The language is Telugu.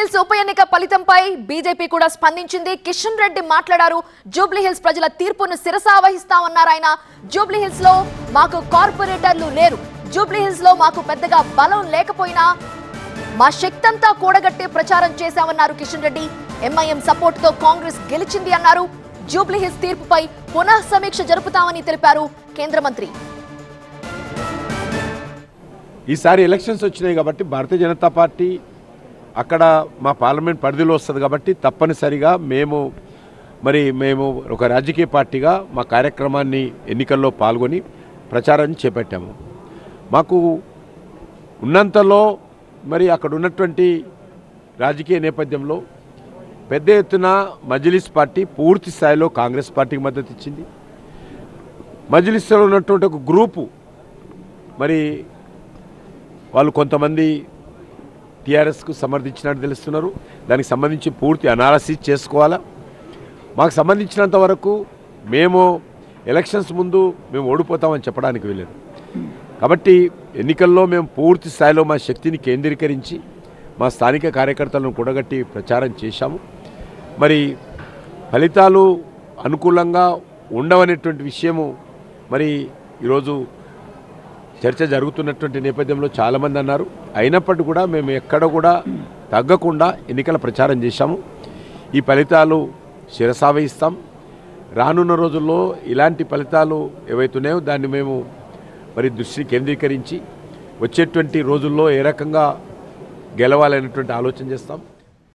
జూబ్లీహిల్స్ ఉప ఎన్నిక ఫలితంపై బీజేపీ కూడా స్పందించింది. కిషన్ రెడ్డి మాట్లాడారు. జూబ్లీహిల్స్ ప్రజల తీర్పును శిరసావహిస్తామన్నారు ఆయన. జూబ్లీహిల్స్ లో మాకు కార్పొరేటర్లు లేరు, జూబ్లీహిల్స్ లో మాకు పెద్దగా బలం లేకపోయినా మా శక్తంతా కూడగట్టి ప్రచారం చేశామన్నారు కిషన్ రెడ్డి. ఎంఐఎం సపోర్ట్ తో కాంగ్రెస్ గెలిచింది అన్నారు. జూబ్లీహిల్స్ తీర్పుపై పునః సమీక్ష జరుపుతామని తెలిపారు కేంద్ర మంత్రి. ఈసారి ఎలక్షన్స్ వచ్చినాయి కాబట్టి భారతీయ జనతా పార్టీ అక్కడ మా పార్లమెంట్ పరిధిలో వస్తుంది కాబట్టి తప్పనిసరిగా మేము ఒక రాజకీయ పార్టీగా మా కార్యక్రమాన్ని ఎన్నికల్లో పాల్గొని ప్రచారాన్ని చేపట్టాము. మాకు ఉన్నంతలో అక్కడ ఉన్నటువంటి రాజకీయ నేపథ్యంలో పెద్ద ఎత్తున మజ్లిస్ పార్టీ పూర్తి స్థాయిలో కాంగ్రెస్ పార్టీకి మద్దతు ఇచ్చింది. మజ్లిస్లో ఉన్నటువంటి ఒక గ్రూపు వాళ్ళు కొంతమంది టీఆర్ఎస్కు సమర్థించినట్టు తెలుస్తున్నారు. దానికి సంబంధించి పూర్తి అనాలసిస్ చేసుకోవాలా. మాకు సంబంధించినంత వరకు మేము ఎలక్షన్స్ ముందు మేము ఓడిపోతామని చెప్పడానికి వెళ్ళారు. కాబట్టి ఎన్నికల్లో మేము పూర్తి స్థాయిలో మా శక్తిని కేంద్రీకరించి మా స్థానిక కార్యకర్తలను కూడగట్టి ప్రచారం చేశాము. ఫలితాలు అనుకూలంగా ఉండవనేటువంటి విషయము ఈరోజు చర్చ జరుగుతున్నటువంటి నేపథ్యంలో చాలామంది అన్నారు. అయినప్పటికీ కూడా మేము ఎక్కడ కూడా తగ్గకుండా ఎన్నికల ప్రచారం చేశాము. ఈ ఫలితాలు శిరసావహిస్తాం. రానున్న రోజుల్లో ఇలాంటి ఫలితాలు ఏవైతున్నాయో దాన్ని మేము దృష్టిని కేంద్రీకరించి వచ్చేటువంటి రోజుల్లో ఏ రకంగా గెలవాలనేటువంటి ఆలోచన చేస్తాం.